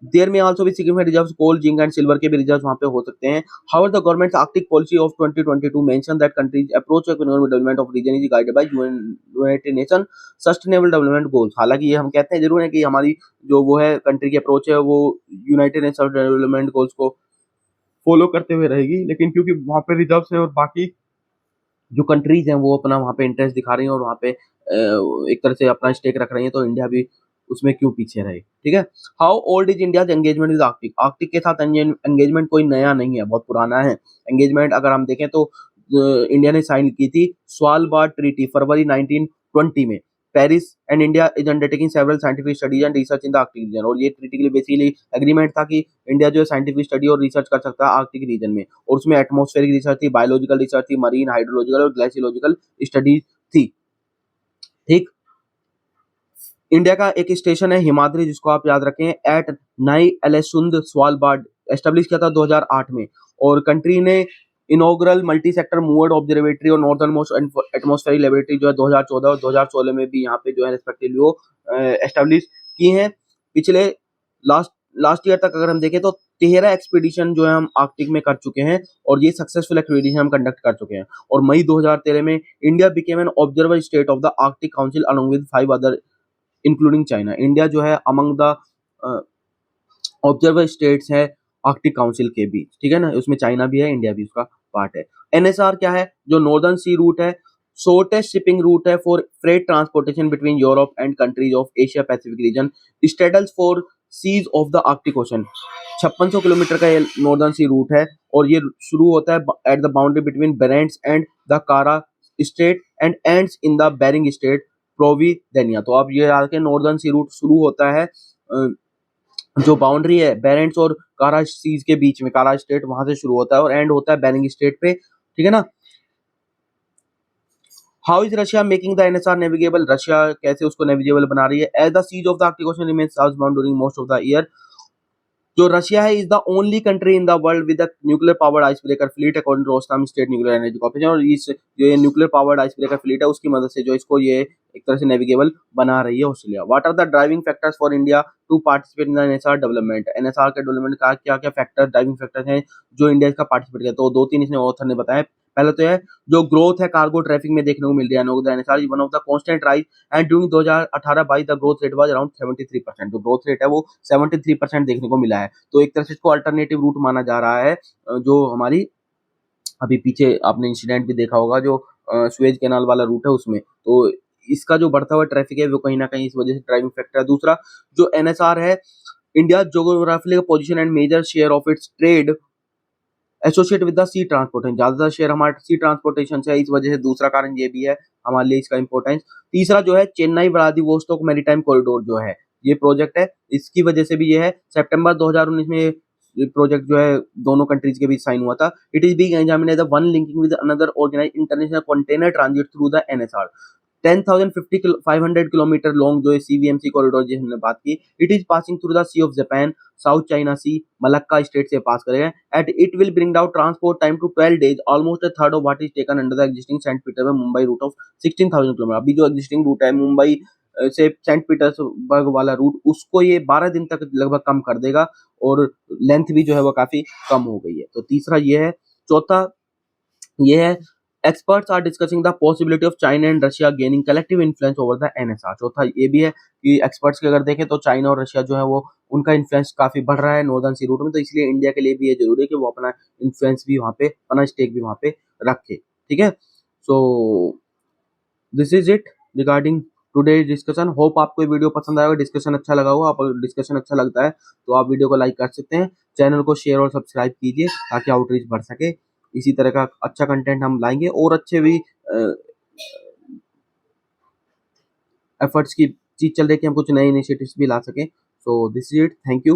देयर में आल्सो भी significant reserves coal, zinc and silver के भी रिजर्व्स वहां पे हो सकते हैं। However the government's Arctic policy of 2022 mention that country's approach to economic development of region is guided by United Nation sustainable development goals. हालांकि ये हम कहते हैं जरूर है कि हमारी जो वो है कंट्री की अप्रोच है वो यूनाइटेड नेशन डेवलपमेंट गोल्स को फॉलो करते हुए रहेगी, लेकिन क्योंकि वहां पे रिजर्व्स है और बाकी जो कंट्रीज हैं वो अपना वहाँ पे इंटरेस्ट दिखा रही हैं और वहाँ पे एक तरह से अपना स्टेक रख रही हैं, तो इंडिया भी उसमें क्यों पीछे रहे। ठीक है। How old is India engagement with Arctic? Arctic के साथ एंगेजमेंट कोई नया नहीं है, बहुत पुराना है एंगेजमेंट। अगर हम देखें तो इंडिया ने साइन की थी स्वालबार्ड ट्रीटी फरवरी 1920 में। Paris and India is undertaking several scientific studies and research in the Arctic reason, और ये ट्रीटी के लिए बेसिकली एग्रीमेंट था कि इंडिया जो है साइंटिफिक स्टडी और रिसर्च कर सकता है आर्कटिक रीजन में, और उसमें एटमॉस्फेरिक रिसर्च थी, बायोलॉजिकल रिसर्च थी, मरीन हाइड्रोलॉजिकल और ग्लेशियोलॉजिकल स्टडीज थी। ठीक। इंडिया का एक स्टेशन है हिमाद्री, जिसको आप याद रखें, एट नाई एलेसुंद स्वालबार्ड, एस्टेब्लिश किया था 2008 में, और कंट्री ने इनॉग्रल मल्टी सेक्टर मूवर्ड ऑब्जर्वेटरी और नॉर्दर्न मोस्ट एटमॉस्फेरिक लेबोरेटरी जो है 2014 और 2016 में भी यहाँ पे जो है रिस्पेक्टिवली वो एस्टेब्लिश की हैं। पिछले लास्ट ईयर तक अगर हम देखें तो 13 एक्सपीडिशन जो है हम आर्कटिक में कर चुके हैं, और ये सक्सेसफुल एक्सपीडिशन हम कंडक्ट कर चुके हैं। और मई 2013 में India became an observer state of the Arctic council along with 5 other including China. India जो है अमंग द ऑब्जर्वर स्टेट्स है आर्कटिक काउंसिल के बीच। ठीक है ना, उसमें चाइना भी है, इंडिया भी उसका पार्ट है। एनएसआर क्या है? जो नॉर्दर्न सी रूट है, शॉर्टेस्ट शिपिंग रूट है for freight transportation between Europe and countries of Asia Pacific region, straddles for seas of the Arctic Ocean. 5600 kilometre का ये नॉर्दर्न सी रूट है, और ये शुरू होता है at the boundary between Barents and the Kara strait and ends in the Bering strait Provideniya. तो आप ये याद रखें, नॉर्दर्न सी रूट शुरू होता है जो बाउंड्री है बेरेंट्स और कारा सीज के बीच में, कारा स्टेट वहां से शुरू होता है और एंड होता है बेरिंग स्टेट पे। ठीक है ना। How is Russia making the NSR navigable? Russia कैसे उसको नेविगेबल बना रही है? As the seas of the Arctic Ocean remains south bound during most of the year. जो रशिया है is the only country in the world with a nuclear powered ice breaker fleet according to Rosatom state nuclear energy corporation, और इस जो ये nuclear powered ice breaker fleet है उसकी मदद से जो इसको ये एक तरह से नेविगेबल बना रही है Australia. What are the driving factors for India to participate in the NSR development? NSR के डेवलपमेंट का क्या क्या फैक्टर ड्राइविंग फैक्टर्स हैं जो इंडिया का पार्टिसिपेट करता है? तो 2-3 इसने ऑथर ने बताया। पहले तो है जो ग्रोथ है कार्गो ट्रैफिक में देखने को मिल रही है know the NSR is one of the constant rise and during 2018-22 the growth rate was around 73%। जो ग्रोथ रेट है वो 73% देखने को मिला है। तो एक तरह से इसको अल्टरनेटिव रूट माना जा रहा है, जो हमारी अभी पीछे आपने इंसिडेंट भी देखा होगा जो सुएज कैनाल वाला रूट है उसमें। तो इसका जो बढ़ता हुआ ट्रैफिक है वो कहीं ना कहीं इस वजह से ड्राइविंग फैक्टर है। दूसरा जो एनएसआर है, India geographical position and major share of its trade associate with the sea transportation, ज्यादातर शेयर हमारे सी ट्रांसपोर्टेशन से है, इस वजह से दूसरा कारण ये भी है हमारे लिए इसका इंपॉर्टेंस। तीसरा जो है चेन्नई व्लादिवोस्तोक मैरीटाइम कॉरिडोर जो है ये प्रोजेक्ट है, इसकी वजह से भी ये है। सितंबर 2019 में ये प्रोजेक्ट जो है दोनों कंट्रीज के बीच साइन हुआ था। It is being examined as the one linking with another organised international container transit through the NSR. 10,500 kilometre long जो है सीवीएमसी कॉरिडोर जिस हमने बात की, it is passing through the sea of Japan, South China Sea, Malacca strait से पास करेगा at it will bring down transport time to 12 days, almost a third of what is taken under the existing Saint Petersburg Mumbai route of 16,000 kilometre. अभी जो एग्जिस्टिंग रूट है मुंबई से सेंट पीटर्सबर्ग वाला रूट, उसको ये 12 दिन तक लगभग कम कर देगा और लेंथ भी जो है वो काफी कम हो गई है। तो तीसरा ये है। चौथा ये है experts are discussing the possibility of China and Russia gaining collective influence over the NSR। चौथा ये भी है कि एक्सपर्ट्स की अगर देखें तो चाइना और रशिया जो है वो उनका इन्फ्लुएंस काफी बढ़ रहा है नॉर्दर्न सी रूट में, तो इसलिए इंडिया के लिए भी ये जरूरी है कि वो अपना इन्फ्लुएंस भी वहाँ पे, अपना स्टेक भी वहाँ पे रखे। ठीक है, so this is it regarding today discussion. Hope आपको ये वीडियो पसंद आएगा, डिस्कशन अच्छा लगा होगा। आपको डिस्कशन अच्छा लगता है तो आप वीडियो को लाइक कर सकते हैं, चैनल को शेयर और सब्सक्राइब कीजिए ताकि आउटरीच बढ़ सके। इसी तरह का अच्छा कंटेंट हम लाएंगे और अच्छे भी एफर्ट्स की चीज चल रही है कि हम कुछ नए इनिशिएटिव्स भी ला सकें। So this is it, thank you.